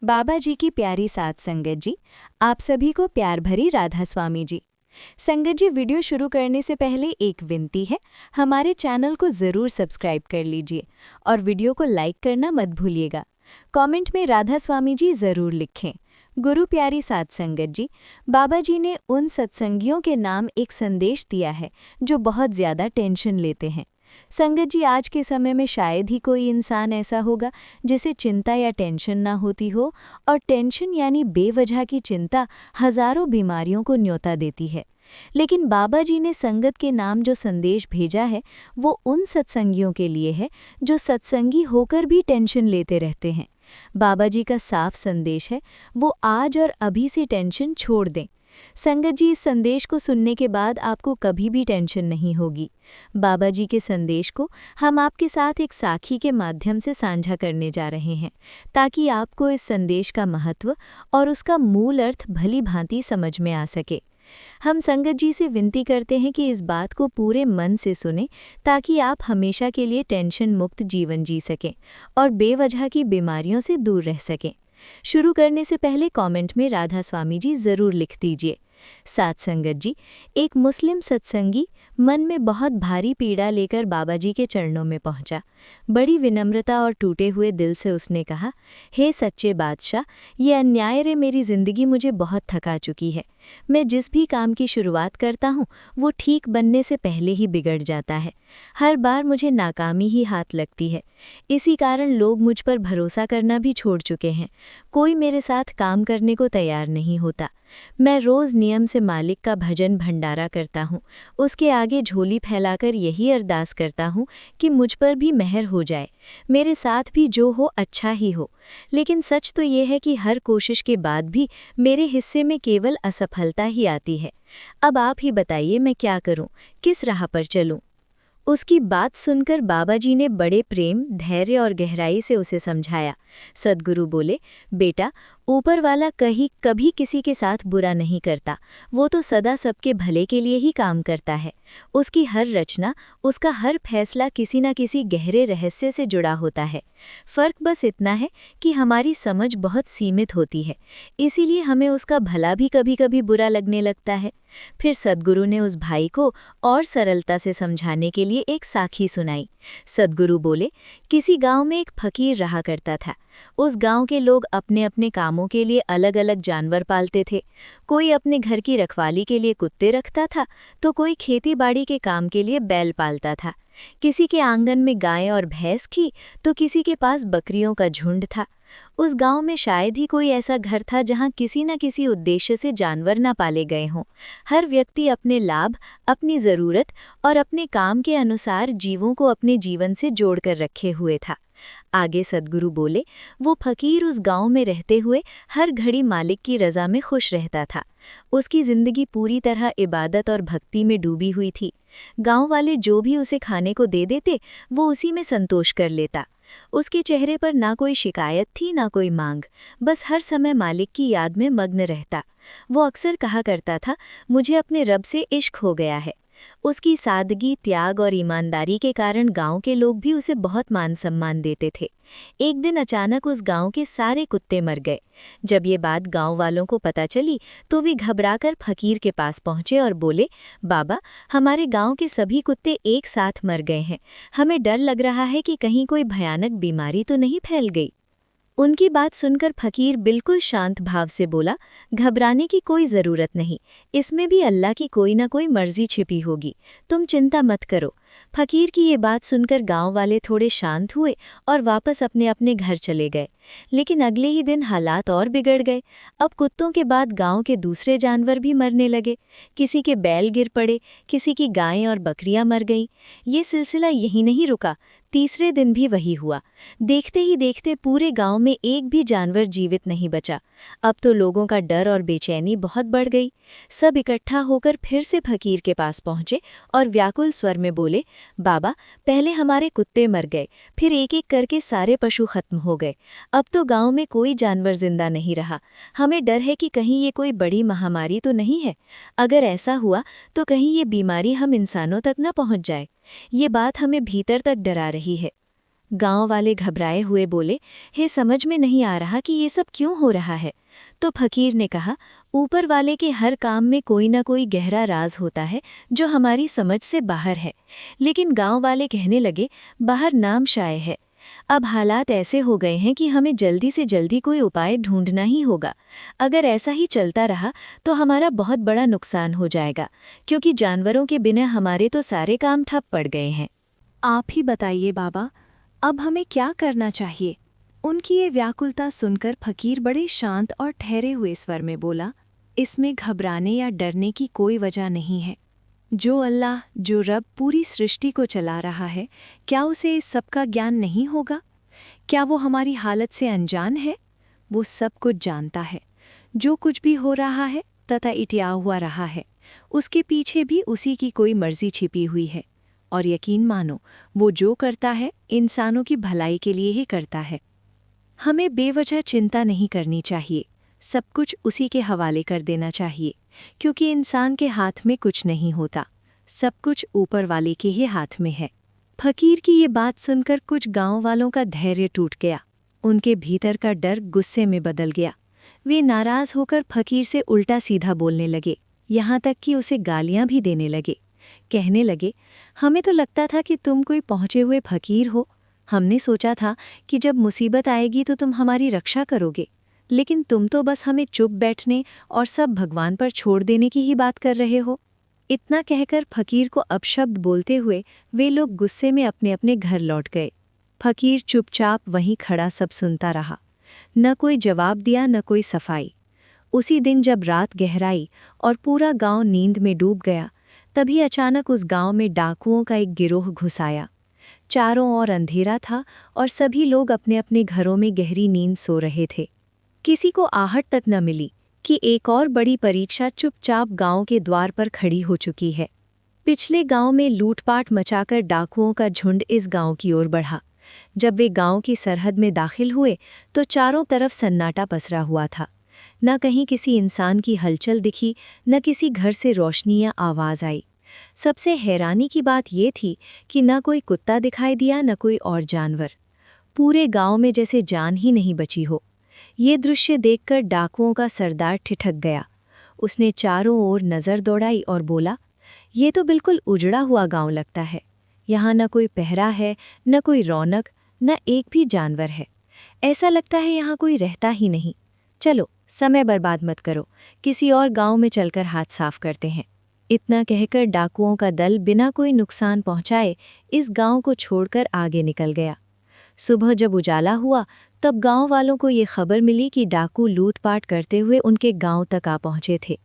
बाबा जी की प्यारी साथ संगत जी, आप सभी को प्यार भरी राधा स्वामी जी। संगत जी, वीडियो शुरू करने से पहले एक विनती है, हमारे चैनल को ज़रूर सब्सक्राइब कर लीजिए और वीडियो को लाइक करना मत भूलिएगा। कमेंट में राधा स्वामी जी ज़रूर लिखें। गुरु प्यारी साथ संगत जी, बाबा जी ने उन सत्संगियों के नाम एक संदेश दिया है जो बहुत ज़्यादा टेंशन लेते हैं। संगत जी, आज के समय में शायद ही कोई इंसान ऐसा होगा जिसे चिंता या टेंशन ना होती हो, और टेंशन यानी बेवजह की चिंता हजारों बीमारियों को न्योता देती है। लेकिन बाबा जी ने संगत के नाम जो संदेश भेजा है वो उन सत्संगियों के लिए है जो सत्संगी होकर भी टेंशन लेते रहते हैं। बाबा जी का साफ संदेश है, वो आज और अभी से टेंशन छोड़ दें। संगत जी, इस संदेश को सुनने के बाद आपको कभी भी टेंशन नहीं होगी। बाबा जी के संदेश को हम आपके साथ एक साखी के माध्यम से साझा करने जा रहे हैं, ताकि आपको इस संदेश का महत्व और उसका मूल अर्थ भली भांति समझ में आ सके। हम संगत जी से विनती करते हैं कि इस बात को पूरे मन से सुनें, ताकि आप हमेशा के लिए टेंशन मुक्त जीवन जी सकें और बेवजह की बीमारियों से दूर रह सकें। शुरू करने से पहले कमेंट में राधा स्वामी जी ज़रूर लिख दीजिए। साथ संगत जी, एक मुस्लिम सत्संगी मन में बहुत भारी पीड़ा लेकर बाबा जी के चरणों में पहुंचा। बड़ी विनम्रता और टूटे हुए दिल से उसने कहा, हे सच्चे बादशाह, ये अन्याय रे मेरी ज़िंदगी मुझे बहुत थका चुकी है। मैं जिस भी काम की शुरुआत करता हूँ वो ठीक बनने से पहले ही बिगड़ जाता है। हर बार मुझे नाकामी ही हाथ लगती है। इसी कारण लोग मुझ पर भरोसा करना भी छोड़ चुके हैं। कोई मेरे साथ काम करने को तैयार नहीं होता। मैं रोज़ नियम से मालिक का भजन भंडारा करता हूँ, उसके आगे झोली फैलाकर यही अरदास करता हूँ कि मुझ पर भी मेहर हो जाए, मेरे साथ भी जो हो अच्छा ही हो। लेकिन सच तो ये है कि हर कोशिश के बाद भी मेरे हिस्से में केवल असफलता ही आती है। अब आप ही बताइए, मैं क्या करूँ, किस राह पर चलूँ? उसकी बात सुनकर बाबा जी ने बड़े प्रेम, धैर्य और गहराई से उसे समझाया। सद्गुरु बोले, बेटा, ऊपर वाला कभी किसी के साथ बुरा नहीं करता, वो तो सदा सबके भले के लिए ही काम करता है। उसकी हर रचना, उसका हर फैसला किसी न किसी गहरे रहस्य से जुड़ा होता है। फ़र्क बस इतना है कि हमारी समझ बहुत सीमित होती है, इसीलिए हमें उसका भला भी कभी कभी बुरा लगने लगता है। फिर सद्गुरु ने उस भाई को और सरलता से समझाने के लिए एक साखी सुनाई। सद्गुरु बोले, किसी गांव में एक फकीर रहा करता था। उस गांव के लोग अपने अपने कामों के लिए अलग अलग जानवर पालते थे। कोई अपने घर की रखवाली के लिए कुत्ते रखता था, तो कोई खेती बाड़ी के काम के लिए बैल पालता था। किसी के आंगन में गाय और भैंस थी, तो किसी के पास बकरियों का झुंड था। उस गांव में शायद ही कोई ऐसा घर था जहां किसी न किसी उद्देश्य से जानवर न पाले गए हों। हर व्यक्ति अपने लाभ, अपनी ज़रूरत और अपने काम के अनुसार जीवों को अपने जीवन से जोड़कर रखे हुए था। आगे सद्गुरु बोले, वो फकीर उस गांव में रहते हुए हर घड़ी मालिक की रज़ा में खुश रहता था। उसकी ज़िंदगी पूरी तरह इबादत और भक्ति में डूबी हुई थी। गांव वाले जो भी उसे खाने को दे देते, वो उसी में संतोष कर लेता। उसके चेहरे पर ना कोई शिकायत थी, ना कोई मांग, बस हर समय मालिक की याद में मग्न रहता। वो अक्सर कहा करता था, मुझे अपने रब से इश्क हो गया है। उसकी सादगी, त्याग और ईमानदारी के कारण गांव के लोग भी उसे बहुत मान सम्मान देते थे। एक दिन अचानक उस गांव के सारे कुत्ते मर गए। जब ये बात गांव वालों को पता चली तो वे घबराकर फकीर के पास पहुंचे और बोले, बाबा, हमारे गांव के सभी कुत्ते एक साथ मर गए हैं। हमें डर लग रहा है कि कहीं कोई भयानक बीमारी तो नहीं फैल गई। उनकी बात सुनकर फकीर बिल्कुल शांत भाव से बोला, घबराने की कोई ज़रूरत नहीं, इसमें भी अल्लाह की कोई ना कोई मर्जी छिपी होगी, तुम चिंता मत करो। फकीर की ये बात सुनकर गांव वाले थोड़े शांत हुए और वापस अपने अपने घर चले गए। लेकिन अगले ही दिन हालात और बिगड़ गए। अब कुत्तों के बाद गांव के दूसरे जानवर भी मरने लगे। किसी के बैल गिर पड़े, किसी की गायें और बकरियां मर गईं। ये सिलसिला यहीं नहीं रुका, तीसरे दिन भी वही हुआ। देखते ही देखते पूरे गांव में एक भी जानवर जीवित नहीं बचा। अब तो लोगों का डर और बेचैनी बहुत बढ़ गई। सब इकट्ठा होकर फिर से फकीर के पास पहुंचे और व्याकुल स्वर में बोले, बाबा, पहले हमारे कुत्ते मर गए, फिर एक एक करके सारे पशु खत्म हो गए। अब तो गांव में कोई जानवर जिंदा नहीं रहा। हमें डर है कि कहीं ये कोई बड़ी महामारी तो नहीं है। अगर ऐसा हुआ तो कहीं ये बीमारी हम इंसानों तक न पहुंच जाए। ये बात हमें भीतर तक डरा रही है। गांव वाले घबराए हुए बोले, हे समझ में नहीं आ रहा कि ये सब क्यों हो रहा है। तो फकीर ने कहा, ऊपर वाले के हर काम में कोई ना कोई गहरा राज होता है जो हमारी समझ से बाहर है। लेकिन गांव वाले कहने लगे, बाहर नाम शाये है। अब हालात ऐसे हो गए हैं कि हमें जल्दी से जल्दी कोई उपाय ढूंढना ही होगा। अगर ऐसा ही चलता रहा तो हमारा बहुत बड़ा नुकसान हो जाएगा, क्योंकि जानवरों के बिना हमारे तो सारे काम ठप पड़ गए हैं। आप ही बताइए बाबा, अब हमें क्या करना चाहिए? उनकी ये व्याकुलता सुनकर फकीर बड़े शांत और ठहरे हुए स्वर में बोला, इसमें घबराने या डरने की कोई वजह नहीं है। जो अल्लाह, जो रब पूरी सृष्टि को चला रहा है, क्या उसे इस सब का ज्ञान नहीं होगा? क्या वो हमारी हालत से अनजान है? वो सब कुछ जानता है। जो कुछ भी हो रहा है तथा इटिया हुआ रहा है, उसके पीछे भी उसी की कोई मर्जी छिपी हुई है। और यकीन मानो, वो जो करता है इंसानों की भलाई के लिए ही करता है। हमें बेवजह चिंता नहीं करनी चाहिए, सब कुछ उसी के हवाले कर देना चाहिए, क्योंकि इंसान के हाथ में कुछ नहीं होता, सब कुछ ऊपर वाले के ही हाथ में है। फकीर की ये बात सुनकर कुछ गांव वालों का धैर्य टूट गया। उनके भीतर का डर गुस्से में बदल गया। वे नाराज होकर फकीर से उल्टा सीधा बोलने लगे, यहाँ तक कि उसे गालियां भी देने लगे। कहने लगे, हमें तो लगता था कि तुम कोई पहुँचे हुए फकीर हो। हमने सोचा था कि जब मुसीबत आएगी तो तुम हमारी रक्षा करोगे, लेकिन तुम तो बस हमें चुप बैठने और सब भगवान पर छोड़ देने की ही बात कर रहे हो। इतना कहकर फकीर को अपशब्द बोलते हुए वे लोग गुस्से में अपने अपने घर लौट गए। फकीर चुपचाप वहीं खड़ा सब सुनता रहा, न कोई जवाब दिया न कोई सफाई। उसी दिन जब रात गहराई और पूरा गांव नींद में डूब गया, तभी अचानक उस गांव में डाकुओं का एक गिरोह घुस आया। चारों ओर अंधेरा था और सभी लोग अपने अपने घरों में गहरी नींद सो रहे थे। किसी को आहट तक न मिली कि एक और बड़ी परीक्षा चुपचाप गांव के द्वार पर खड़ी हो चुकी है। पिछले गांव में लूटपाट मचाकर डाकुओं का झुंड इस गांव की ओर बढ़ा। जब वे गांव की सरहद में दाखिल हुए तो चारों तरफ सन्नाटा पसरा हुआ था। न कहीं किसी इंसान की हलचल दिखी, न किसी घर से रोशनी या आवाज़ आई। सबसे हैरानी की बात ये थी कि न कोई कुत्ता दिखाई दिया न कोई और जानवर। पूरे गांव में जैसे जान ही नहीं बची हो। ये दृश्य देखकर डाकुओं का सरदार ठिठक गया। उसने चारों ओर नज़र दौड़ाई और बोला, ये तो बिल्कुल उजड़ा हुआ गांव लगता है। यहाँ न कोई पहरा है, न कोई रौनक, न एक भी जानवर है। ऐसा लगता है यहाँ कोई रहता ही नहीं। चलो, समय बर्बाद मत करो, किसी और गांव में चलकर हाथ साफ करते हैं। इतना कहकर डाकुओं का दल बिना कोई नुकसान पहुंचाए इस गांव को छोड़कर आगे निकल गया। सुबह जब उजाला हुआ तब गांव वालों को ये खबर मिली कि डाकू लूटपाट करते हुए उनके गांव तक आ पहुंचे थे।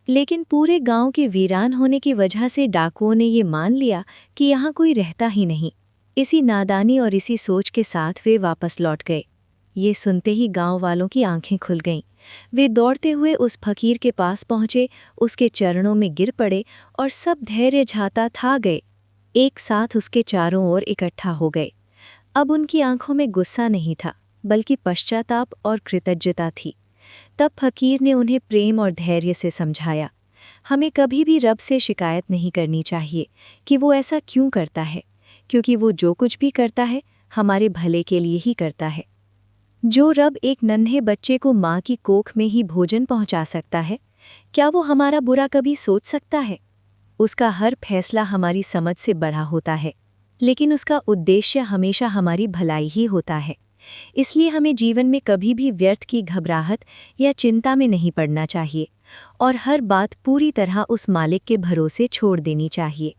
लेकिन पूरे गांव के वीरान होने की वजह से डाकुओं ने ये मान लिया कि यहाँ कोई रहता ही नहीं। इसी नादानी और इसी सोच के साथ वे वापस लौट गए। ये सुनते ही गांव वालों की आंखें खुल गईं। वे दौड़ते हुए उस फकीर के पास पहुंचे, उसके चरणों में गिर पड़े और सब धैर्य झाता था गए एक साथ उसके चारों ओर इकट्ठा हो गए। अब उनकी आंखों में गुस्सा नहीं था, बल्कि पश्चाताप और कृतज्ञता थी। तब फकीर ने उन्हें प्रेम और धैर्य से समझाया, हमें कभी भी रब से शिकायत नहीं करनी चाहिए कि वो ऐसा क्यों करता है, क्योंकि वो जो कुछ भी करता है हमारे भले के लिए ही करता है। जो रब एक नन्हे बच्चे को माँ की कोख में ही भोजन पहुँचा सकता है, क्या वो हमारा बुरा कभी सोच सकता है? उसका हर फैसला हमारी समझ से बड़ा होता है, लेकिन उसका उद्देश्य हमेशा हमारी भलाई ही होता है। इसलिए हमें जीवन में कभी भी व्यर्थ की घबराहट या चिंता में नहीं पड़ना चाहिए और हर बात पूरी तरह उस मालिक के भरोसे छोड़ देनी चाहिए।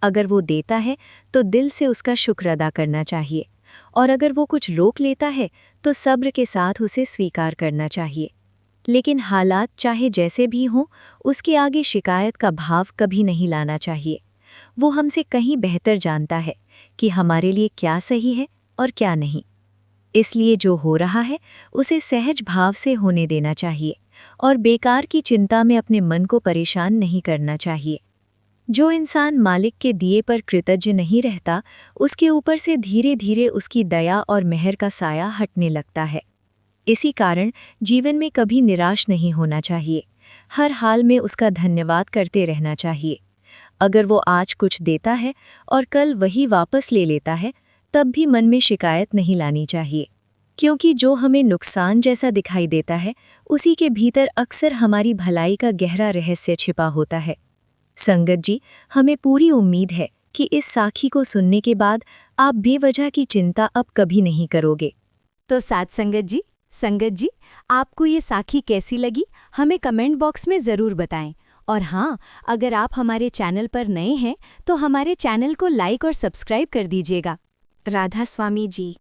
अगर वो देता है तो दिल से उसका शुक्र अदा करना चाहिए, और अगर वो कुछ रोक लेता है तो सब्र के साथ उसे स्वीकार करना चाहिए। लेकिन हालात चाहे जैसे भी हों, उसके आगे शिकायत का भाव कभी नहीं लाना चाहिए। वो हमसे कहीं बेहतर जानता है कि हमारे लिए क्या सही है और क्या नहीं। इसलिए जो हो रहा है उसे सहज भाव से होने देना चाहिए और बेकार की चिंता में अपने मन को परेशान नहीं करना चाहिए। जो इंसान मालिक के दिए पर कृतज्ञ नहीं रहता, उसके ऊपर से धीरे धीरे उसकी दया और मेहर का साया हटने लगता है। इसी कारण जीवन में कभी निराश नहीं होना चाहिए, हर हाल में उसका धन्यवाद करते रहना चाहिए। अगर वो आज कुछ देता है और कल वही वापस ले लेता है, तब भी मन में शिकायत नहीं लानी चाहिए, क्योंकि जो हमें नुकसान जैसा दिखाई देता है उसी के भीतर अक्सर हमारी भलाई का गहरा रहस्य छिपा होता है। संगत जी, हमें पूरी उम्मीद है कि इस साखी को सुनने के बाद आप बेवजह की चिंता अब कभी नहीं करोगे। तो साथ संगत जी, आपको ये साखी कैसी लगी हमें कमेंट बॉक्स में ज़रूर बताएं। और हाँ, अगर आप हमारे चैनल पर नए हैं तो हमारे चैनल को लाइक और सब्सक्राइब कर दीजिएगा। राधा स्वामी जी।